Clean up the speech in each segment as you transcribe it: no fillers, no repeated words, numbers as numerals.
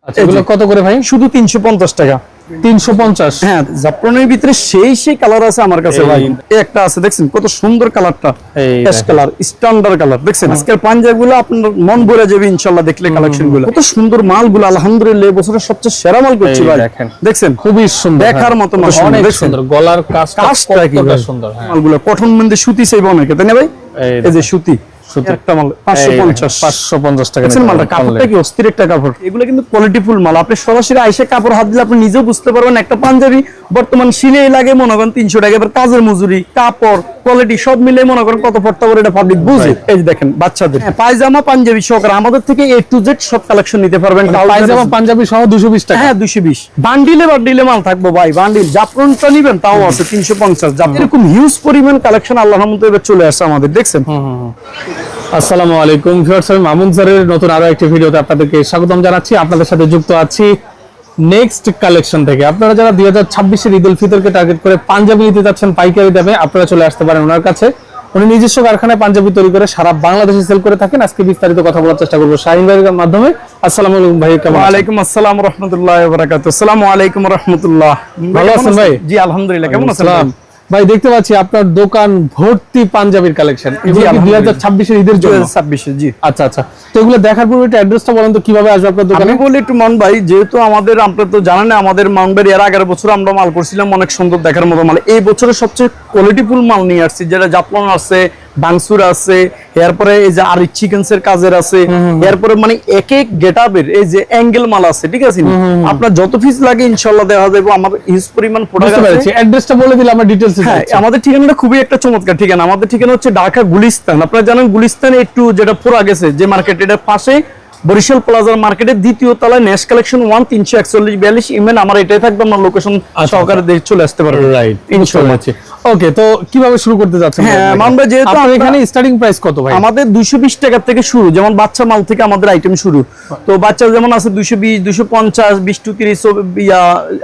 আচ্ছা এগুলো কত করে ভাই? শুধু 350 টাকা। 350? হ্যাঁ, জাফরানের ভিতরে সেই কালার আছে আমার কাছে ভাই। এই একটা আছে দেখছেন কত সুন্দর কালারটা, অ্যাশ কালার, স্ট্যান্ডার্ড কালার। দেখছেন আজকের পাঞ্জাবিগুলো আপনার মন ভরে যাবে ইনশাআল্লাহ দেখলে কালেকশনগুলো। কত সুন্দর মালগুলো, আলহামদুলিল্লাহ এই বছরের সবচেয়ে সেরা মাল করছি ভাই। দেখছেন খুবই সুন্দর, দেখার মতো মাল, অনেক দেখছেন সুন্দর। গলার কাজটা কি সুন্দর। মালগুলো কটন মধ্যে সুতি চাইবে অনেকে, তাই না ভাই? এই যে সুতি একটা মাল 550 টাকা। দেখছেন মালটা, কাপড়টা কি অস্থির একটা কাপড়। এগুলো কিন্তু কোয়ালিটিফুল মাল। আপনি সরাসরি আইসা কাপড় হাত দিলে আপনি নিজেও বুঝতে পারবেন একটা পাঞ্জাবি বর্তমান সিলাই লাগে মনে করেন 300 টাকা, এবার কাজের মজুরি, কাপড়, কোয়ালিটি সব মিলে মনে করেন কত পড়তে পারে এটা পাবলিক বুঝে। এই যে দেখেন বাচ্চাদের পায়জামা পাঞ্জাবি সহকারে আমাদের থেকে A to Z সব কালেকশন নিতে পারবেন। পায়জামা পাঞ্জাবি সহ 220 টাকা। হ্যাঁ 220। বান্ডিলে মাল থাকবো ভাই, বান্ডিল। জাফরানটা নিবেন তাও আছে 350। এরকম হিউজ পরিমাণ কালেকশন আল্লাহর রহমতে এবার চলে আসছে আমাদের, দেখছেন। আসসালামু আলাইকুম ভিউয়ার্স, আমি মামুন স্যারের নতুন আরো একটি ভিডিওতে আপনাদেরকে স্বাগতম জানাচ্ছি। আপনাদের সাথে যুক্ত আছি নেক্সট কালেকশন থেকে। আপনারা যারা 2026 এর ঈদ উল ফিতরকে টার্গেট করে পাঞ্জাবি নিতে যাচ্ছেন পাইকারি দামে, আপনারা চলে আসতে পারেন ওনার কাছে। উনি নিজস্ব কারখানায় পাঞ্জাবি তৈরি করে সারা বাংলাদেশে সেল করে থাকেন। আজকে বিস্তারিত কথা বলার চেষ্টা করব শাহিন ভাইয়ের মাধ্যমে। আসসালামু আলাইকুম ভাই, কেমন আছেন? ওয়ালাইকুম আসসালাম ওয়া রাহমাতুল্লাহি ওয়া বারাকাতুহু। আসসালামু আলাইকুম ওয়া রাহমাতুল্লাহ। ভালো আছেন ভাই? জি আলহামদুলিল্লাহ, কেমন আছেন ভাই? দেখতে পাচ্ছি আপনার দোকান ভর্তি পাঞ্জাবির কালেকশন। এগুলো কি 2026 এর ঈদের জন্য? 2026 জি। আচ্ছা আচ্ছা, তো এগুলো দেখার পর একটা অ্যাড্রেসটা বলেন তো, কিভাবে আসবে আপনার দোকানে? আমি বলি একটু মান ভাই, যেহেতু আমাদের আপনারা তো জানেন আমাদের মাউন্টবের এর 11 বছর আমরা মাল করছিলাম অনেক সুন্দর দেখার মতো মাল। এই বছরের সবচেয়ে কোয়ালিটিফুল মাল নিয়ে আসছি, যেটা জাফলন আছে, বাংসুর আছে, এরপরে এই যে আর চিকেনস এর কাজের আছে, এরপরে মানে এক এক গেটআপের এই যে অ্যাঙ্গেল মাল আছে, ঠিক আছে? আপনার যত পিস লাগে ইনশাআল্লাহ দেওয়া যাবে। আমার হিউজ পরিমাণ প্রোডাক্ট আছে। অ্যাড্রেসটা বলে দিলে আমরা ডিটেইলস দিতে। হ্যাঁ, আমাদের ঠিকানাটা খুবই একটা চমৎকার ঠিকানা। আমাদের ঠিকানা হচ্ছে ঢাকা গুলিস্তান। আপনারা জানেন গুলিস্তান একটু যেটা পুরা গেছে যে মার্কেট, এটার পাশে বরিশাল প্লাজার মার্কেটের দ্বিতীয় তলায় নেশ কালেকশন 1 341 ইমেন আমার এটাই থাকবে। আমার লোকেশন সহকারে দেখে চলে আসতে পারবেন। রাইট, ইনশাআল্লাহ। ওকে, তো কিভাবে শুরু করতে যাচ্ছেন? হ্যাঁ মানবে, যেহেতু আপনার এখানে স্টার্টিং প্রাইস কত ভাই? আমাদের 220 টাকা থেকে শুরু, যেমন বাচ্চা মাল থেকে আমাদের আইটেম শুরু। তো বাচ্চা যেমন আছে 220, 250, 20 to 30,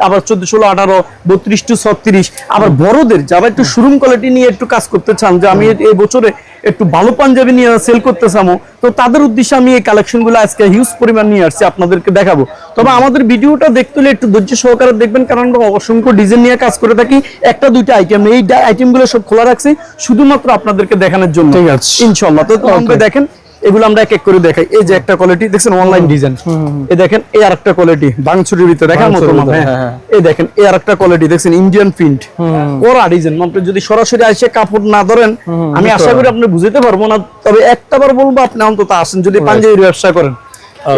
আবার 14, 16, 18, 32 to 36। আবার বড়দের যারা একটু শোরুম কোয়ালিটি নিয়ে একটু কাজ করতে চান, যে আমি এই বছরে একটু ভালো পাঞ্জাবি নিয়ে সেল করতে চাবো, তো তাদের উদ্দেশ্যে আমি এই কালেকশনগুলো আজকে হিউজ পরিমাণ নিয়ে আসছি, আপনাদেরকে দেখাবো। তবে আমাদের ভিডিওটা দেখতে হলে একটু ধৈর্য সহকারে দেখবেন, কারণ আমরা অসংখ্য ডিজাইন নিয়ে কাজ করে থাকি। একটা দুইটা আইটেম, এই আইটেমগুলো সব খোলা রাখছি শুধুমাত্র আপনাদেরকে দেখানোর জন্য, ঠিক আছে ইনশাআল্লাহ। তো আমরা দেখেন এগুলো আমরা এক এক করে দেখাই। এই যে একটা কোয়ালিটি দেখছেন অনলাইন ডিজাইন, এই দেখেন এই আরেকটা কোয়ালিটি বাংচুরির ভিতরে দেখার মতো। হ্যাঁ, এই দেখেন এই আরেকটা কোয়ালিটি দেখছেন ইন্ডিয়ান প্রিন্ট ওরা ডিজাইন। আপনি যদি সরাসরি এসে কাপড় না ধরেন আমি আশা করি আপনি বুঝতে পারবো না। তবে একটাবার বলবো, আপনি অন্তত আসেন যদি পাঞ্জাবির ব্যবসা করেন,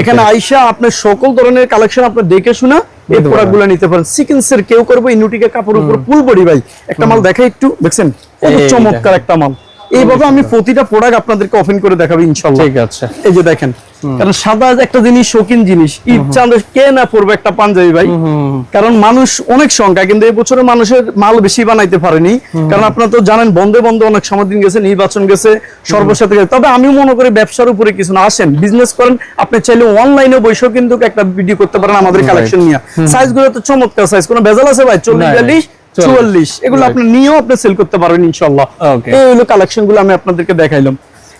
এখানে আইসা আপনি সকল ধরনের কালেকশন আপনি দেখে শুনা এই প্রোডাক্টগুলো নিতে পারেন। সিকোয়েন্সের কেউ করবো ইনুটিকা কাপড়ের উপর ফুল বডি ভাই। একটা মাল দেখাই একটু, দেখছেন চমৎকার একটা মাল। এইভাবে আমি প্রতিটা প্রোডাক্ট আপনাদেরকে ওপেন করে দেখাবো ইনশাআল্লাহ। ঠিক আছে, এই যে দেখেন, কারণ সাদা একটা জিনিস শৌখিন জিনিস, ঈদ চাঁদে কে না পড়বে একটা পাঞ্জাবি ভাই। কারণ মানুষ অনেক সংখ্যা, কিন্তু এই বছরে মানুষের মাল বেশি বানাইতে পারেনি, কারণ আপনারা তো জানেন বন্ধে অনেক সময় দিন গেছে, নির্বাচন গেছে, সর্বসাথে গেছে। তবে আমি মনে করি ব্যবসার উপরে কিছু না, আসেন বিজনেস করেন। আপনি চাইলে অনলাইনে বসেও কিন্তু একটা ভিডিও করতে পারেন আমাদের কালেকশন নিয়ে। সাইজগুলো তো চমৎকার সাইজ, কোনো ভেজাল আছে ভাই? 40, 42, 44 এগুলো আপনি নিয়েও আপনি সেল করতে পারবেন ইনশাআল্লাহ। এই হলো কালেকশন গুলো আমি আপনাদেরকে দেখাইলাম।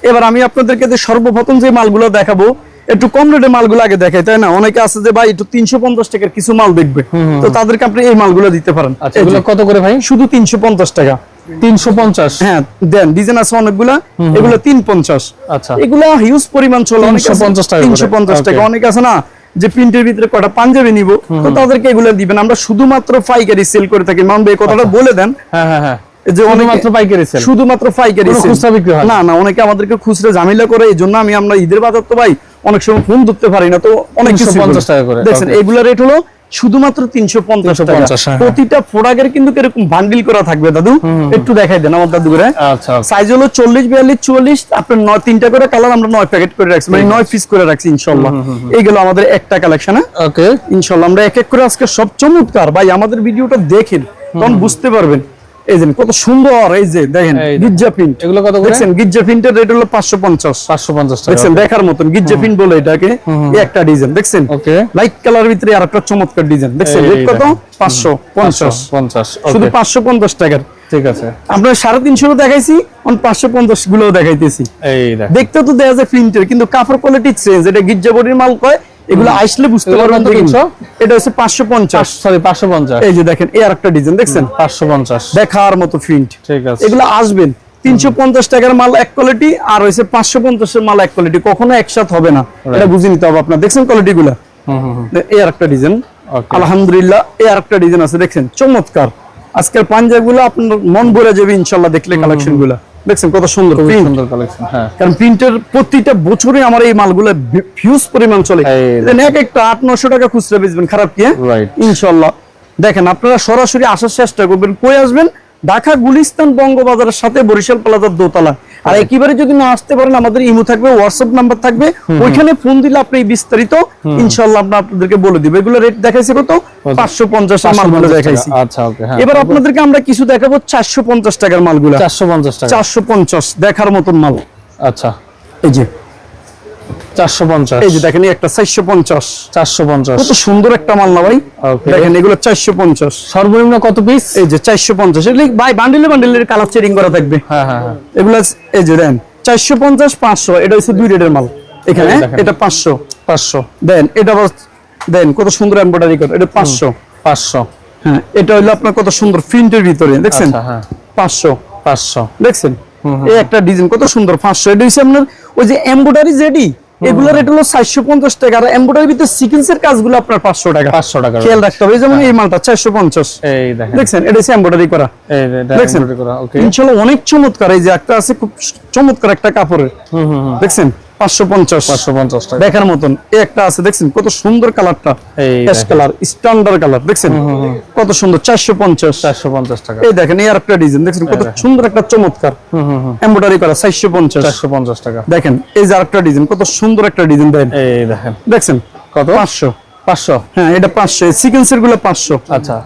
এবার আমি আপনাদেরকে যে সর্বপ্রথম যে মালগুলো দেখাবো, একটু কম রেটে মালগুলো আগে দেখাই, তাই না? অনেকে আছে যে ভাই একটু 350 টাকার কিছু মাল দেখবে, তো তাদেরকে আপনি এই মালগুলো দিতে পারেন। এগুলো কত করে ভাই? শুধু 350 টাকা। 350? হ্যাঁ দেন, ডিজাইন আছে অনেকগুলা, এগুলো 350। আচ্ছা, এগুলা হিউজ পরিমাণ চলে। 350 টাকা। 350 টাকা। অনেক আছে না যে প্রিন্টের ভিতরে কটা পাঞ্জাবি নিব, তো তাদেরকে এগুলো দিবেন। আমরা শুধুমাত্র পাইকারি সেল করে থাকি। মানবে এই কথাটা বলে দেন। হ্যাঁ হ্যাঁ হ্যাঁ, যে শুধুমাত্র পাইকারি সেল, শুধুমাত্র পাইকারি সেল, খুচরা বিক্রি হয় না। অনেকে আমাদেরকে খুচরা ঝামেলা করে, এই জন্য আমরা ঈদের বাজার তো ভাই অনেক সময় ফোন ধরতে পারি না, তো অনেক কিছু 350 টাকা করে। দেখছেন এগুলা রেট হলো শুধুমাত্র 350 টাকা। প্রতিটা প্রোডাক্টের কিন্তু এরকম বান্ডিল করা থাকবে। দাদু একটু দেখাই দেন আমার দাদু করে। আচ্ছা, সাইজ হলো 40, 42, 44। আপনার 3টা করে কালার আমরা 9 প্যাকেট করে রাখছি, মানে 9 পিস করে রাখছি ইনশাআল্লাহ। এইগুলো আমাদের একটা কালেকশন। ওকে, ইনশাআল্লাহ আমরা এক এক করে আজকে সব চমৎকার ভাই। আমাদের ভিডিওটা দেখেন তখন বুঝতে পারবেন। এই যে কত সুন্দর, এই যে দেখেন গিজ্জা প্রিন্ট। এগুলো কত করে? দেখছেন গিজ্জা প্রিন্টের রেট হলো 550 টাকা। দেখছেন দেখার মতন গিজ্জা প্রিন্ট বলে এটাকে। এই একটা ডিজাইন দেখছেন, ওকে, লাইট কালার ভিতরে আরেকটা চমৎকার ডিজাইন দেখছেন। রেট কত? 550। শুধু 550 টাকার। ঠিক আছে, আমরা 350 দেখাইছি, 550 গুলো দেখাইতেছি। এই দেখতে তো দেখা যায় প্রিন্টের, কিন্তু কাপড় কোয়ালিটি চেঞ্জ। এটা গিজ্জা বডির মাল কয়, এগুলো আসলে বুঝতে এগুলো পারবেন কত দেখুন। কিনছো? এটা হচ্ছে 550। সরি 550, এই যে দেখেন এই আরেকটা ডিজাইন দেখছেন, 550 দেখার মতো প্রিন্ট। ঠিক আছে। এগুলো আসবেন 350 টাকার মাল এক কোয়ালিটি, আর হইছে 550 এর মাল এক কোয়ালিটি, কখনো একসাথে হবে না, এটা বুঝে নিতে হবে আপনার। দেখছেন কোয়ালিটি গুলা, এই আরেকটা ডিজাইন, আলহামদুলিল্লাহ এই আরেকটা ডিজাইন আছে দেখছেন, চমৎকার। আজকের পাঞ্জাবি গুলো আপনার মন ভরে যাবে ইনশাআল্লাহ দেখলে কালেকশন গুলা। দেখছেন কত সুন্দর খুব প্রিন্ট, সুন্দর কালেকশন। হ্যাঁ, কারণ প্রিন্টের প্রতিটা বছরে আমার এই মালগুলো হিউজ পরিমাণ চলে। এক একটা 800-900 টাকা খুচরা বেচবেন, খারাপ কি? রাইট। ইনশাআল্লাহ দেখেন আপনারা সরাসরি আসার চেষ্টা করবেন। কই আসবেন? ঢাকা গুলিস্তান বঙ্গবাজারের সাথে বরিশাল প্লাজার দোতলা। আর একেবারে যদি না আসতে পারেন, আমাদের ইমো থাকবে, হোয়াটসঅ্যাপ নাম্বার থাকবে, ওইখানে ফোন দিলে আপনি বিস্তারিত ইনশাআল্লাহ আমরা আপনাদেরকে বলে দিব। এগুলো রেট দেখাইছি কত? 550 এর মালগুলো দেখাইছি। আচ্ছা, ওকে। হ্যাঁ, এবার আপনাদেরকে আমরা কিছু দেখাবো 450 টাকার মালগুলো। 450 টাকা, 450 দেখার মতন মাল। আচ্ছা, এই যে 450, এই যে দেখেন এই একটা 450, 450 কত সুন্দর একটা মাল না ভাই? Okay. দেখেন এগুলো 450, সর্বনিম্ন কত পিস? এই যে 450, এগুলো ভাই বান্ডেলে বান্ডেলের কালার চেরিং করা থাকবে। হ্যাঁ, হ্যাঁ, হ্যাঁ, এগুলো এই যে দেন 450, 500, এটা হচ্ছে দুই রেটের মাল এখানে। এই দেখেন। এটা 500, 500, দেন এটা আবার দেন কত সুন্দর এমব্রয়ডারি করা, এটা 500। 500, হ্যাঁ, এটা হলো আপনার কত সুন্দর প্রিন্টের ভিতরে দেখছেন, আচ্ছা, হ্যাঁ, 500 500, দেখছেন। এই একটা ডিজাইন কত সুন্দর, 500। এটা হচ্ছে আপনার ওই যে এমব্রয়ডারি জেডি, এগুলোর রেট হলো 450 টাকা, আর এমব্রয়ডারির ভিতরে সিকোয়েন্সের কাজগুলো আপনার 500 টাকা। 500 টাকা। খেয়াল রাখতে হবে। যেমন এই মালটা 450, এই দেখেন, দেখছেন এটা হচ্ছে এমব্রয়ডারি করা, এই দেখছেন? embroidery করা, ওকে। ইনশাআল্লাহ অনেক চমৎকার। এই যে একটা আছে খুব চমৎকার একটা কাপড়ের, দেখছেন 550, 550 টাকা। দেখার মতন। এই একটা আছে দেখছেন কত সুন্দর কালারটা, এই অ্যাশ কালার, স্ট্যান্ডার্ড কালার, দেখছেন কত সুন্দর, 450। 450 টাকা। এই দেখেন এই আরেকটা ডিজাইন দেখছেন কত সুন্দর একটা চমৎকার এমব্রয়ডারি করা, 450। 450 টাকা। দেখেন এই যে আরেকটা ডিজাইন কত সুন্দর একটা ডিজাইন, দেন এই দেখেন, দেখছেন কত? 500। 500, হ্যাঁ, এটা 500, সিকোয়েন্সের গুলো 500। আচ্ছা,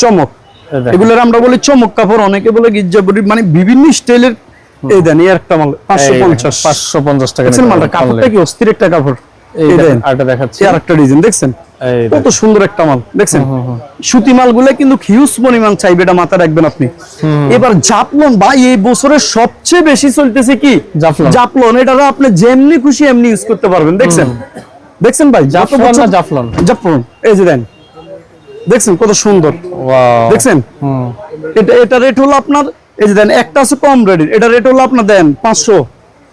চমক, এই দেখেন। এগুলোর আমরা বলি চমক কাপড়, অনেকে বলে গির্জা বডি, মানে বিভিন্ন স্টাইলের। এই দেন এই একটা মাল 550, 550 টাকা। দেখছেন মালটা, কাপড়টা কি অস্থির একটা কাপড়। এই এই দেন দেখেন, আরেকটা দেখাচ্ছি। এই আরেকটা ডিজাইন দেখছেন এই কত সুন্দর একটা মাল, দেখছেন? সুতি মালগুলো কিন্তু হিউজ পরিমাণ চাইবে, এটা মাথায় রাখবেন আপনি। এবার জাফলন ভাই এই বছরের সবচেয়ে বেশি চলতেছে কি? জাফলন। জাফলন, এটা আপনি যেমনি খুশি এমনি ইউজ করতে পারবেন, দেখছেন? দেখছেন ভাই জাফলন না জাফলন? জাফলন, এই যে দেন দেখছেন কত সুন্দর, ওয়াও, দেখছেন? এটা রেট হলো আপনার, এই যে দেন একটা আছে কম রেটের, এটা রেট হলো আপনার দেন 500,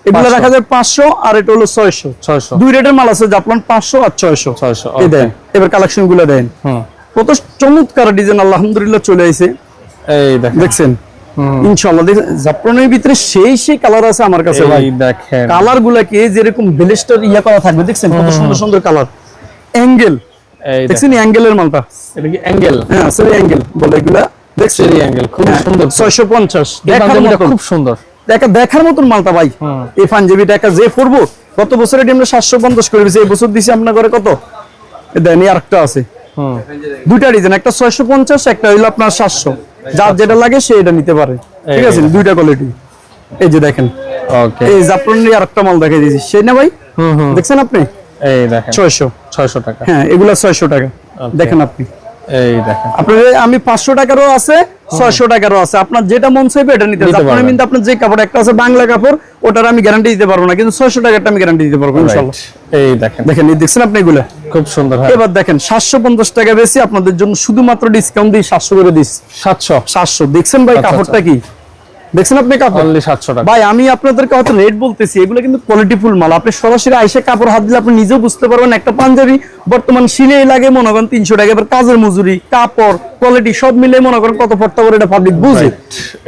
এগুলো 500 রাখা যায় 500, আর এটা হলো 600। 600, দুই রেটের মাল আছে, জাফলন 500 আর 600। 600, এই দেন এবার কালেকশন গুলো দেন, কত চমৎকার ডিজাইন আলহামদুলিল্লাহ চলে আইছে, এই দেখেন, দেখছেন? ইনশাআল্লাহ দেখেন জাফরানের ভিতরে সেই কালার আছে আমার কাছে ভাই। এই দেখেন, কালার গুলা কি যেরকম ব্লেস্টার ইয়া করা থাকবে, দেখছেন কত সুন্দর সুন্দর কালার। অ্যাঙ্গেল, এই দেখছেন অ্যাঙ্গেলের মালটা, এটা কি অ্যাঙ্গেল? হ্যাঁ সরি অ্যাঙ্গেল বলে এগুলা, দেখছেন? সেরি অ্যাঙ্গেল, খুব সুন্দর। 650, এই দেখার পাঞ্জাবিটা মতন, খুব সুন্দর। দেখার মতন মালটা ভাই। এই পাঞ্জাবিটা একা যে পরবো, গত বছরে আমরা 750 করে দিয়েছি, এই বছর দিছি আপনার ঘরে কত? দেন এই আরেকটা আছে, দুইটা ডিজাইন, একটা 650, একটা হইলো আপনার 700, যার যেটা লাগে সে এটা নিতে পারে, ঠিক আছে? দুইটা কোয়ালিটি। এই যে দেখেন, ওকে, এই জাফরানের আরেকটা মাল দেখাই দিয়েছি, সেই না ভাই? দেখছেন আপনি? এই দেখেন, 600 টাকা। হ্যাঁ, এগুলা 600 টাকা। দেখেন আপনি, এই দেখেন, আপনার আমি 500 টাকারও আছে, 600 টাকারও আছে, আপনার যেটা মন চাইবে এটা নিতে পারবেন। আপনার কিন্তু আপনার যে কাপড় একটা আছে বাংলা কাপড়, ওটার আমি গ্যারান্টি দিতে পারবো না, কিন্তু 600 টাকারটা আমি গ্যারান্টি দিতে পারবো ইনশাআল্লাহ। এই দেখেন, দেখেন এই দেখছেন আপনি এগুলা খুব সুন্দর। হ্যাঁ, এবার দেখেন 750 টাকা বেশি আপনাদের জন্য শুধুমাত্র ডিসকাউন্ট দিয়ে 700 করে দিস। 700, দেখছেন ভাই আচ্ছা, কাপড়টা কি? দেখছেন আপনি কাপড়? অনলি 700 টাকা। ভাই আমি আপনাদেরকে হয়তো রেট বলতেছি, এগুলো কিন্তু কোয়ালিটিফুল মাল। আপনি সরাসরি আইসা কাপড় হাত দিলে আপনি নিজেও বুঝতে পারবেন। একটা পাঞ্জাবি বর্তমান সিলাই লাগে মনে করেন 300 টাকা, এবার কাজের মজুরি, কাপড়, কোয়ালিটি সব মিলে মনে করেন কত পড়তে পারে, এটা পাবলিক বুঝে,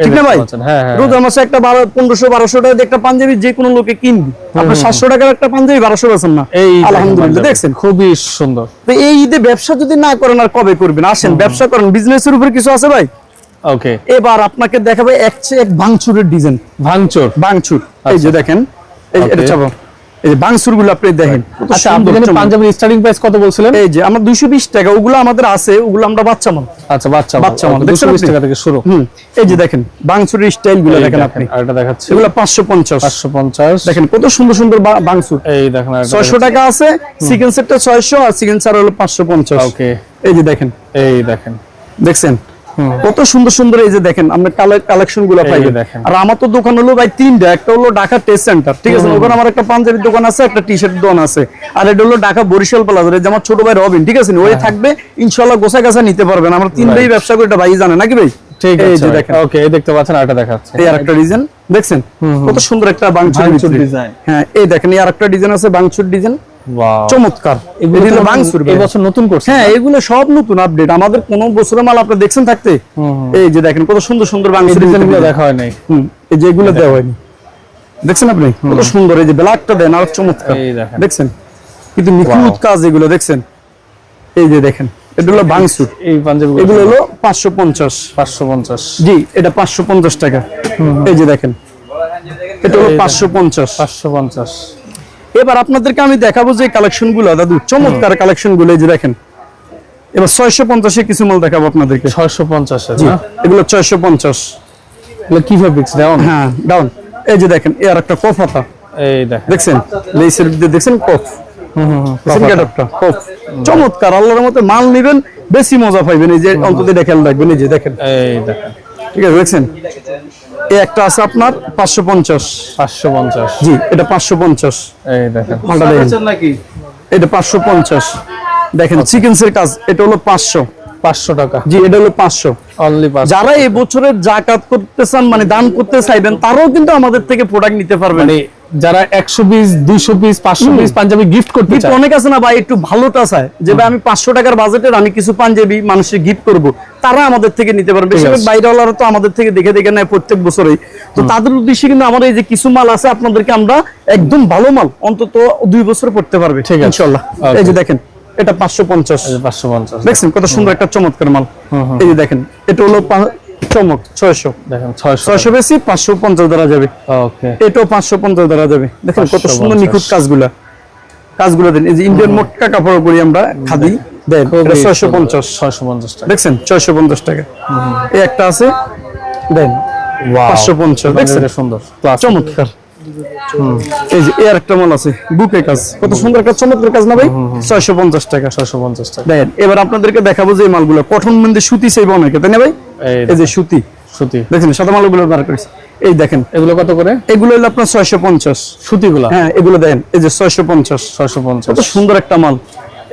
ঠিক না ভাই? হ্যাঁ, হ্যাঁ, রোজার মাসে একটা 1500-1200 টাকা দিয়ে একটা পাঞ্জাবি যে কোনো লোকে কিনবে, আপনি 700 টাকার একটা পাঞ্জাবি 1200 বেচেন না। এই আলহামদুলিল্লাহ, দেখছেন খুবই সুন্দর। তো এই ঈদে ব্যবসা যদি না করেন আর কবে করবেন? আসেন ব্যবসা করেন, বিজনেসের উপর কিছু আছে ভাই। ওকে, এবার আপনাকে দেখাবে এক ভাঙচুরের ডিজাইন, ভাঙচুর। এই যে দেখেন, এই যে এটা চাবো, এই যে ভাঙচুর গুলো আপনি দেখেন। আচ্ছা, আপনি জানেন পাঞ্জাবির স্টার্টিং প্রাইস কত বলছিলেন? এই যে আমরা 220 টাকা, ওগুলো আমাদের আছে, ওগুলো আমরা বাচ্চা মাল। আচ্ছা, বাচ্চা মাল 220 টাকা থেকে শুরু। এই যে দেখেন ভাঙচুরের স্টাইল গুলো দেখেন আপনি, আর এটা দেখাচ্ছি, এগুলো 550। 550, দেখেন কত সুন্দর সুন্দর ভাঙচুর। এই দেখেন, 600 টাকা আছে, সিকোয়েন্সেরটা 600, আর সিকোয়েন্সার হলো 550। ওকে, এই যে দেখেন, এই দেখেন, দেখছেন কত সুন্দর সুন্দর এই যে দেখেন আমরা কালেকশন গুলো এই পাইবেন। দেখেন। আর আমার তো দোকান হলো ভাই তিনটা, একটা হলো ঢাকা টেস্ট সেন্টার, ঠিক আছে, ওখানে আমার একটা পাঞ্জাবির দোকান আছে, একটা টি শার্টের দোকান আছে, আর এটা হলো ঢাকা বরিশাল প্লাজা, যে আমার ছোট ভাই রবিন, ঠিক আছে, ওই থাকবে ইনশাআল্লাহ গোছা গাছা নিতে পারবেন। আমরা তিন ভাই ব্যবসা করি, এটা ভাই জানে নাকি ভাই? ঠিক এই আছে যে ভাই। দেখেন, ওকে, এই দেখতে পাচ্ছেন আরেকটা দেখাচ্ছে। এই আরেকটা ডিজাইন দেখছেন কত সুন্দর একটা বাংচুর ভাঙচুর ডিজাইন। ডিজাইন। হ্যাঁ এই দেখেন এই আরেকটা ডিজাইন আছে বাংচুর ডিজাইন, ওয়াও, চমৎকার। এগুলো এগুলো তো বাংচুর এই বছর নতুন করছে। হ্যাঁ এগুলো সব নতুন আপডেট, আমাদের কোন বছরের মাল আপনি দেখছেন থাকতে। এই যে দেখেন কত সুন্দর সুন্দর এই বাংচুর ডিজাইনগুলো দেখা হয় নাই। এই যে এগুলো দেওয়া হয়নি, দেখছেন আপনি কত সুন্দর, এই যে ব্ল্যাকটা দেন আর চমৎকার, এই দেখেন। দেখছেন কিন্তু নিখুঁত কাজ এগুলো, দেখছেন এই যে দেখেন এটা হলো বাংসুর, এই পাঞ্জাবিগুলো এগুলো হলো 550। 550। জি এটা 550 টাকা। এই যে দেখেন এটা হলো 550। 550। এবার আপনাদেরকে আমি দেখাবো যে কালেকশন গুলো, দাদু চমৎকার কালেকশন গুলো, এই যে দেখেন এবার 650 কিছু মাল দেখাবো আপনাদেরকে। 650 জি না? এগুলো 650। এগুলো কি ফেব্রিক্স ডাউন? হ্যাঁ ডাউন। এই যে দেখেন এর একটা কফ হাতা, এই দেখেন। দেখছেন লেসের ভিতরে দেখছেন কফ, দেখছেন গেটআপটা কফ, চমৎকার। আল্লাহর মতে মাল নেবেন বেশি মজা পাইবেন, এই যে অন্তত এটা খেয়াল রাখবেন, এই যে দেখেন, এই দেখেন। ঠিক আছে দেখছেন। এই একটা আছে আপনার 550। 550। জি এটা 550। এই দেখেন। মালটা দেখেন এটা 550। দেখেন সিকোয়েন্সের কাজ, এটা হলো 500। 500 টাকা। জি এটা হলো 500। অনলি 500। যারা এই বছরের জাকাত করতে চান, মানে দান করতে চাইবেন, তারাও কিন্তু আমাদের থেকে প্রোডাক্ট নিতে পারবেন। মানে যারা 100 piece 200 piece 500 piece Punjabi gift করতে কিন্তু চায়, অনেক আছে না ভাই একটু ভালোটা চায়, যে ভাই আমি 500 টাকার বাজেটের আমি কিছু পাঞ্জাবি মানুষের গিফট করব, তারা আমাদের থেকে নিতে পারবে। বেশিরভাগ বাইরেওয়ালারা তো আমাদের থেকে দেখে দেখে নেয় প্রত্যেক বছরই, তো তাদের উদ্দেশ্যে কিন্তু আমার এই যে কিছু মাল আছে আপনাদেরকে আমরা একদম ভালো মাল অন্তত 2 বছর পড়তে পারবে ঠিক আছে। ইনশাআল্লাহ। এই যে দেখেন এটা 550। এই যে 550 দেখছেন কত সুন্দর একটা চমৎকার মাল। এই যে দেখেন এটা হলো চমক 600। দেখেন 600। 600 বেশি 550 দ্বারা যাবে। ওকে, এটাও 550 দ্বারা যাবে। দেখেন কত সুন্দর 550 নিখুঁত কাজগুলো দেন। এই যে ইন্ডিয়ান মোটকা কাপড় করি আমরা খাদি দেন, এটা 650। 650 টাকা। দেখছেন 650 টাকা। এই একটা আছে দেন ওয়াও, 550। দেখছেন এটা সুন্দর ক্লাস। চমৎকার। এই যে এর একটা মাল আছে বুকে কাজ, কত সুন্দর একটা চমৎকার কাজ না ভাই? 650 টাকা। 650 টাকা। দেন এবার আপনাদেরকে দেখাবো যে এই মালগুলো কটন মধ্যে সুতি চাইবো অনেকে, তাই না ভাই? এই যে সুতি, সুতি। দেখেন সাদা মালগুলো বার করেছে। এই দেখেন এগুলো কত করে? এগুলো হলো আপনার 650। সুতিগুলো? হ্যাঁ এগুলো দেন এই যে 650। 650। কত সুন্দর একটা মাল।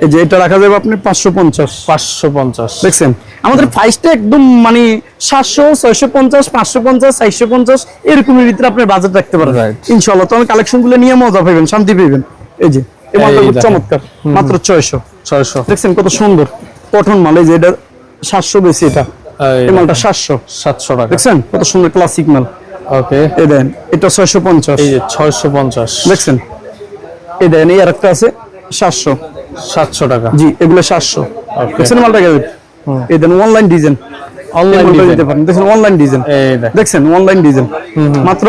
এই যে এটা রাখা যাবে আপনি 550। 550। দেখছেন আমাদের প্রাইসটা একদম মানে 700 650 550 450 এরকমের ভিতরে আপনি বাজেট রাখতে পারেন Right. ইনশাআল্লাহ। তো আমি কালেকশন গুলো নিয়ে মজা পাবেন, শান্তি পাবেন। এই যে এই মালটা এই খুব দেখেন। চমৎকার, মাত্র 600। 600। দেখছেন কত সুন্দর কটন মাল। এই যে এটা 700 বেশি, এটা এই মালটা 700। 700 টাকা। দেখছেন কত সুন্দর ক্লাসিক মাল। ওকে, এই দেন এটা 650। এই যে 650। দেখছেন এই দেন এই আরেকটা আছে 700। 700 টাকা। জি এগুলো 700। দেখছেন মালটা গেছে। এই দেন অনলাইন ডিজাইন, অনলাইন দিতে পারেন। দেখছেন অনলাইন ডিজাইন, এই দেখেন। দেখছেন অনলাইন ডিজাইন মাত্র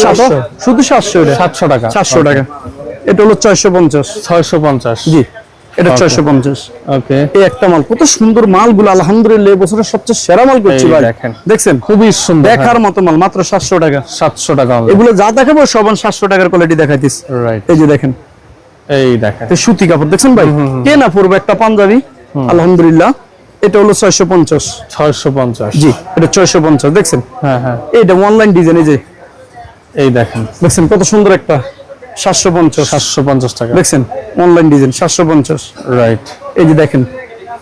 700। শুধু 700 এটা 700 টাকা। 700 টাকা। এটা হলো 650। 650। জি এটা 650। ওকে, এই একটা মাল কত সুন্দর মালগুলো, আলহামদুলিল্লাহ এই বছরের সবচেয়ে সেরা মাল করছি এই ভাই। দেখেন। দেখছেন খুবই সুন্দর। দেখার মতো মাল, মাত্র 700 টাকা। 700 টাকা only। এগুলো যা দেখাবো সব 700 টাকার কোয়ালিটি দেখাইতিস। রাইট, এই যে দেখেন এই দেখেন। এই সুতি কাপড়, দেখছেন ভাই কে না পরবে একটা পাঞ্জাবি, আলহামদুলিল্লাহ। এটা হলো 650। 650। জি এটা 650। দেখছেন হ্যাঁ হ্যাঁ, এইটা অনলাইন ডিজাইন, এই যে এই দেখেন। দেখছেন কত সুন্দর একটা 750। 750 টাকা। দেখছেন অনলাইন ডিজাইন 750। রাইট, এই যে দেখেন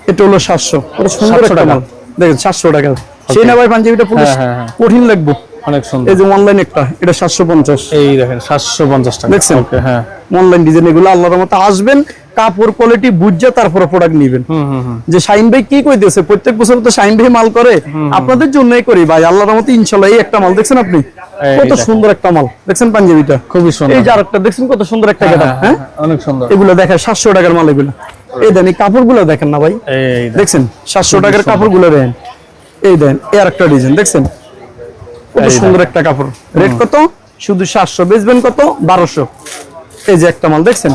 এটা হলো 700। কত সুন্দর 700 একটা টাকা। মাল। দেখেন 700 টাকা। সেই না ভাই পাঞ্জাবিটা পুরো হ্যাঁ, হ্যাঁ, হ্যাঁ। কঠিন লাগবে। অনেক সুন্দর। এই যে অনলাইন একটা এটা 750। এই দেখেন 750 টাকা। দেখছেন? ওকে, হ্যাঁ। অনলাইন ডিজাইন এগুলো আল্লাহর মতো আসবেন, কাপড় কোয়ালিটি বুঝে তারপরে প্রোডাক্ট নেবেন। যে শাইন ভাই কি কইতেছে, প্রত্যেক বছর তো শাইন ভাই মাল করে, আপনাদের জন্যই করি ভাই আল্লাহর মতো ইনশাআল্লাহ। এই একটা মাল দেখছেন আপনি এই কত দেখেন। সুন্দর একটা মাল, দেখছেন পাঞ্জাবিটা খুবই সুন্দর। এই যে আরেকটা দেখছেন কত সুন্দর একটা হ্যাঁ, গেটআপ। হ্যাঁ, হ্যাঁ হ্যাঁ, অনেক সুন্দর। এগুলো দেখেন 700 টাকার মাল এগুলো। এই দেন এই কাপড়গুলো দেখেন না ভাই, এই দেখছেন 700 টাকার কাপড়গুলো দেন। এই দেন এই আরেকটা ডিজাইন দেখছেন কত এই সুন্দর একটা কাপড়। রেট কত? শুধু 700। বেচবেন কত? 1200। এই যে একটা মাল দেখছেন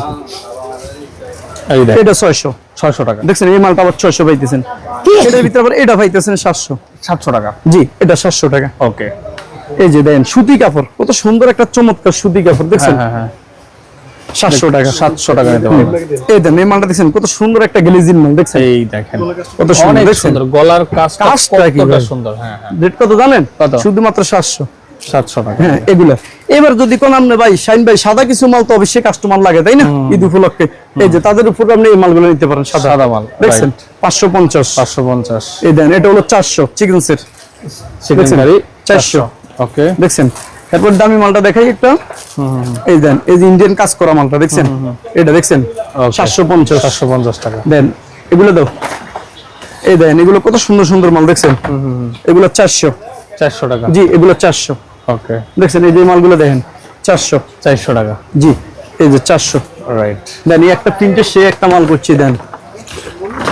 এই দেখেন। এটা 600। 600 টাকা। দেখছেন এই মালটা আবার 600 পাইতেছেন। এটার ভিতরে আবার এটা পাইতেছেন 700। 700 টাকা। জি এটা 700 টাকা। ওকে, এই যে দেন সুতি কাপড়, কত সুন্দর একটা চমৎকার সুতি কাপড় দেখছেন। হ্যাঁ হ্যাঁ, 700 টাকা। 700 টাকা নিতে পারবেন। এই দেন এই মালটা দেখছেন কত সুন্দর একটা গ্লেজিং মাল দেখছেন, এই দেখেন কত সুন্দর অনেক দেখছেন, সুন্দর, গলার কাজটা কাজটা কি কতটা ভাই? সুন্দর। হ্যাঁ হ্যাঁ, রেট কত জানেন? কত? শুধুমাত্র 700। 700 টাকা। হ্যাঁ এগুলা। এবার যদি কোন আপনি ভাই শাইন ভাই সাদা কিছু মাল তো অবশ্যই কাস্টমার লাগে তাই না, ঈদ উপলক্ষে, এই যে তাদের উপর আপনি এই মালগুলো নিতে পারেন সাদা মাল, দেখছেন 550। 550। এই দেন এটা হলো 400 চিকেন সেট, চিকেন কারি 400। ওকে, দেখছেন। এরপর দামি মালটা দেখাই একটা, এই দেন এই যে ইন্ডিয়ান কাজ করা মালটা দেখছেন, এটা দেখছেন 750। 750 টাকা। দেন এগুলো দাও, এই দেন এগুলো কত সুন্দর সুন্দর মাল দেখছেন, এগুলো 400। 400 টাকা। জি এগুলো 400। ওকে, দেখছেন এই যে মালগুলো দেখেন 400। 400 টাকা। জি এই যে 400। রাইট। দেন এই একটা প্রিন্টের সে একটা মাল করছি, দেন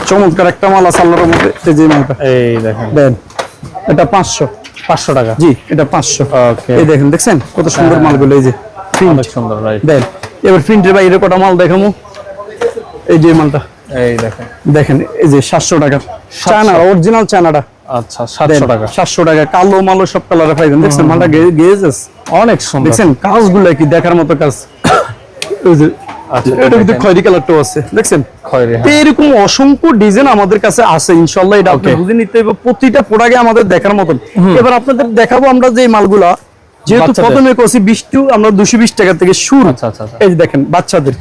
চমৎকার একটা মাল আছে আল্লাহর মধ্যে, এই যে মালটা এই দেখেন, দেন এটা 500। 500 টাকা। জি এটা 500। ওকে, এই দেখেন দেখছেন কত সুন্দর মালগুলো, এই যে প্রিন্ট অনেক সুন্দর। রাইট। দেন এবার প্রিন্টের বাইরে কটা মাল দেখামু, এই যে মালটা এই দেখেন, দেখেন এই যে 700 টাকা, চায়না অরিজিনাল চায়নাটা। আচ্ছা 700 টাকা। 700 টাকা, কালো মালো সব কালারে পাইবেন, দেখছেন মালটা গেজেস অনেক সুন্দর। দেখছেন কাজগুলো কি দেখার মতো কাজ, এই যে আচ্ছা, এটা কিন্তু খয়েরি কালারটাও আছে দেখছেন। খয়েরি, তো এরকম অসংখ্য ডিজাইন আমাদের কাছে আছে, ইনশাআল্লাহ এটা আপনি বুঝে নিতে হবে, প্রতিটা প্রোডাক্টে আমাদের দেখার মতন। এবার আপনাদের দেখাবো আমরা যে মালগুলা, যেহেতু বাচ্চাদের। প্রথমে কইছি 20 আমরা 220 টাকা থেকে শুরু। আচ্ছা আচ্ছা আচ্ছা। এই যে দেখেন বাচ্চাদের,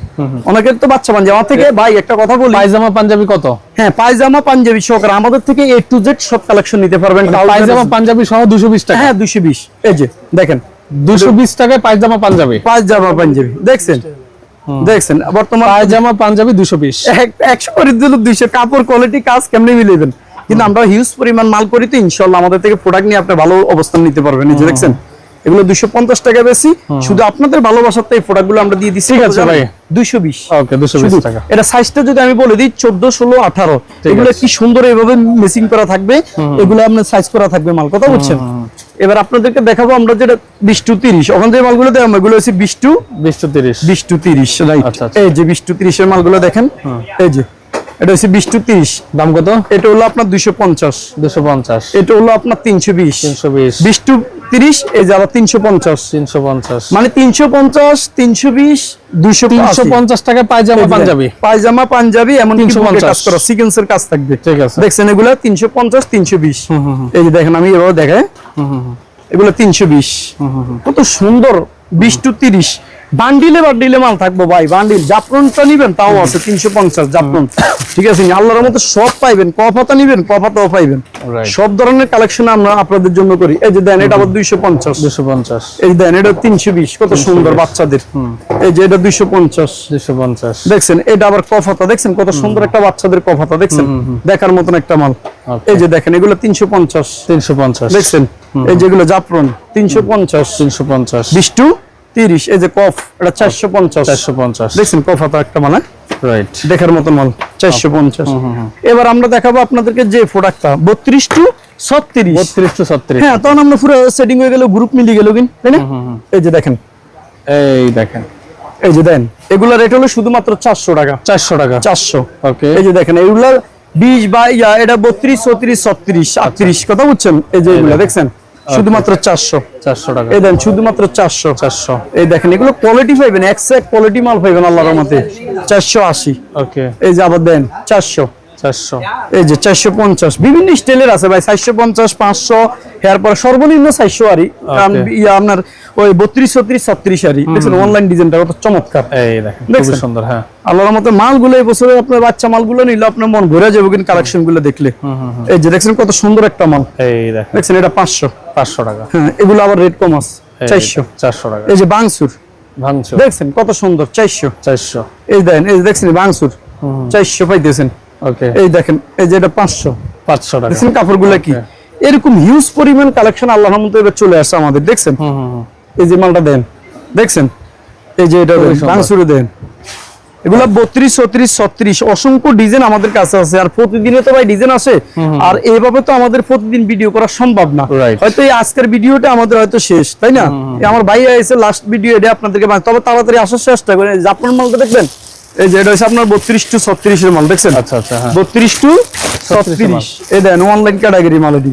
অনেকের তো বাচ্চা পাঞ্জাবি, আমার থেকে ভাই একটা কথা বলি, পায়জামা পাঞ্জাবি কত? হ্যাঁ পায়জামা পাঞ্জাবি সহকারে আমাদের থেকে A to Z সব কালেকশন নিতে পারবেন। পায়জামা পাঞ্জাবি সহ 220 টাকা। হ্যাঁ 220। এই যে দেখেন 220 টাকায় পায়জামা পাঞ্জাবি। পায়জামা পাঞ্জাবি দেখছেন, দেখছেন বর্তমান পায়জামা পাঞ্জাবি 220। 100 করে দিল 200, কাপড় কোয়ালিটি কাজ কেমনে মিলাইবেন, কিন্তু আমরা হিউজ পরিমাণ মাল করি তো ইনশাআল্লাহ আমাদের থেকে প্রোডাক্ট নিয়ে আপনি ভালো অবস্থান নিতে পারবেন। এই যে দেখছেন এগুলো 250 টাকা বেশি, শুধু আপনাদের ভালোবাসাতে এই প্রোডাক্টগুলো আমরা দিয়ে দিচ্ছি। ঠিক আছে ভাই। 220। ওকে, 220 টাকা। এটা সাইজটা যদি আমি বলে দিই 14, 16, 18, এগুলো কি সুন্দর এইভাবে মেসিং করা থাকবে, এগুলো আপনার সাইজ করা থাকবে মাল, কথা বুঝছেন। এবার আপনাদেরকে দেখাবো আমরা যেটা 20 to 30, ওখান থেকে মালগুলো দেখাবো, এগুলো হচ্ছে 20 to 30 রাইট। আচ্ছা, আচ্ছা। এই যে 20 to 30 এর মালগুলো দেখেন, এই যে এটা হচ্ছে 20 to 30। দাম কত? এটা হলো আপনার 250। 250। এটা হলো আপনার 320। 320। 20 to 30 এই যে আবার 350। 350 মানে 350, 320, 250। 350 টাকায় পায়জামা পাঞ্জাবি। পায়জামা পাঞ্জাবি এমন 350 কাজ করা সিকোয়েন্সের কাজ থাকবে। ঠিক আছে। দেখছেন এগুলা 350, 320। এই যে দেখেন আমি এভাবে দেখাই, এগুলো 320। কত সুন্দর। 20 to 30 বান্ডিলে বান্ডিলে মাল থাকবো ভাই, বান্ডিল। জাফরানটা নিবেন তাও আছে 350 জাফরান, ঠিক আছে। আল্লাহর মতো সব পাইবেন, কফাতা নিবেন কফাতাও পাইবেন, Right. সব ধরনের কালেকশন আমরা আপনাদের জন্য করি। এই যে দেন এটা আবার 250। 250। এই দেন এটা 320, কত সুন্দর বাচ্চাদের। এই যে এটা 250। 250। দেখছেন এটা আবার কফাতা, দেখছেন কত সুন্দর একটা বাচ্চাদের কফাতা, দেখছেন দেখার মতন একটা মাল। Okay. এই যে দেখেন এগুলো 350। 350। দেখছেন এই যেগুলো জাফরান 350। 350। 20 to 30 এই যে কফ এটা 450। 450। দেখছেন কফাতা একটা মানে রাইট। দেখার মতন মাল 450। এবার আমরা দেখাবো আপনাদেরকে যে প্রোডাক্টটা 32 to 36। 32 to 36। হ্যাঁ তখন আমরা পুরো সেটিং হয়ে গেল, গ্রুপ মিলে গেল কিন, তাই না। এই যে দেখেন, এই দেখেন, এই যে দেন এগুলা রেট হলো শুধুমাত্র 400 টাকা। 400 টাকা। 400। ওকে। এই যে দেখেন এগুলা 20 বা এটা 32, 34, 36, 38, কথা বুঝছেন। এই যে এগুলা দেখছেন শুধুমাত্র 400। 400 টাকা। এই দেন শুধুমাত্র 400। 400। এই দেখেন এগুলো কোয়ালিটি পাইবেন, এক্সাক্ট কোয়ালিটি মাল পাইবেন আল্লাহর রহমতে। 480। ওকে। এই যে আবার দেন 400। 400। এই যে 450 বিভিন্ন স্টাইলের আছে ভাই, 450, 500, এরপর সর্বনিম্ন 400 আরই আপনার ওই 32, 34, 36 আরই। দেখছেন অনলাইন ডিজাইনটা কত চমৎকার। এই দেখেন খুব দেখছেন? সুন্দর। হ্যাঁ আল্লাহর মতো মালগুলো এই বছরে আপনার বাচ্চা মালগুলো নিলে আপনার মন ভরে যাবে কিন্তু কালেকশন গুলো দেখলে। এই যে দেখছেন কত সুন্দর একটা মাল, এই দেখেন দেখছেন এটা 500। 500 টাকা। হ্যাঁ এগুলো আবার রেট কম আছে 400। 400 টাকা। এই যে বাংসুর ভাঙছো। দেখছেন কত সুন্দর 400। 400। এই দেখেন এই যে দেখছেন বাংসুর 400 পাইতেছেন। ওকে। এই দেখেন এই যে এটা 500। 500 টাকা। দেখছেন কাপড়গুলো কি এরকম হিউজ পরিমাণ কালেকশন আল্লাহর রহমতে এবার চলে আসছে আমাদের, দেখছেন। এই যে মালটা দেন, দেখছেন এই যে এটা বাংসুরে দেন, এগুলা 32, 34, 36 অসংখ্য ডিজাইন আমাদের কাছে আছে। আর প্রতিদিনে তো ভাই ডিজাইন আসে, আর এইভাবে তো আমাদের প্রতিদিন ভিডিও করা সম্ভব না। Right. হয়তো এই আজকের ভিডিওটা আমাদের হয়তো শেষ, তাই না। আমার ভাই এসে লাস্ট ভিডিও এটা আপনাদেরকে তবে তাড়াতাড়ি আসার চেষ্টা করেন। জাপান মালটা দেখবেন, এই যে এটা হচ্ছে আপনার 32 to 36 এর মাল, দেখছেন। আচ্ছা আচ্ছা। হ্যাঁ 32 to 36 এই দেন অনলাইন ক্যাটাগরি মাল এটি।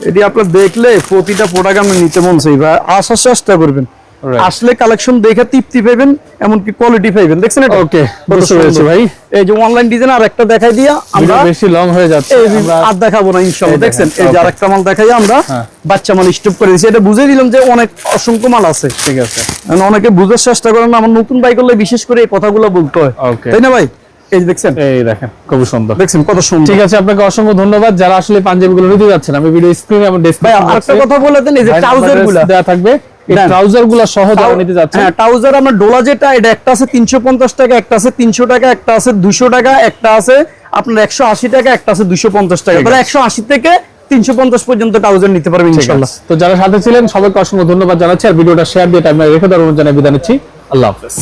এটি আপনার দেখলে প্রতিটা প্রোডাক্ট আপনি নিতে মন চাই বা আসার চেষ্টা করবেন। Right. আসলে কালেকশন দেখে তৃপ্তি পাবেন, এমনকি কোয়ালিটি পাবেন। দেখছেন এটা? ওকে, কত বুঝতে পেরেছি সুন্দর। ভাই। এই যে অনলাইন ডিজাইন আর একটা দেখাই দিয়া আমরা ভিডিও বেশি লং হয়ে যাচ্ছে, এই আমরা আর দেখাবো না ইনশাআল্লাহ। এই দেখছেন দেখেন, এই যে okay. আরেকটা মাল দেখাই আমরা, হ্যাঁ। বাচ্চা মাল স্টপ করে দিয়েছি। এটা বুঝে দিলাম যে অনেক অসংখ্য মাল আছে। ঠিক আছে। কারণ অনেকে বুঝার চেষ্টা করেন না, আমার নতুন বাইক করলে বিশেষ করে এই কথাগুলো বলতে হয়, Okay. তাই না ভাই? এই যে দেখছেন, এই দেখেন খুব সুন্দর। দেখছেন কত সুন্দর। ঠিক আছে, আপনাকে অসংখ্য ধন্যবাদ। যারা আসলে পাঞ্জাবিগুলো নিতে যাচ্ছেন, আমি ভিডিও স্ক্রিনে এবং ভাই ডেসক্রিপশন আরেকটা কথা বলে দেন, এই যে ট্রাউজার গুলা দেওয়া থাকবে, এই দেন। ট্রাউজার গুলা সহ যারা নিতে যাচ্ছেন, হ্যাঁ ট্রাউজার আমরা ডোলা যেটা, এটা একটা আছে 350 টাকা, একটা আছে 300 টাকা, একটা আছে 200 টাকা, একটা আছে আপনার 180 টাকা, একটা আছে 250 টাকা। ঠিক তাহলে আছে। 180 থেকে 350 পর্যন্ত ট্রাউজার নিতে পারবেন ঠিক ইনশাআল্লাহ। আছে। তো যারা সাথে ছিলেন সবাইকে অসংখ্য ধন্যবাদ জানাচ্ছি, আর ভিডিওটা শেয়ার দিয়ে টাইমে রেখে দেওয়ার জন্য বিদায় নিচ্ছি। আল্লাহ হাফেজ।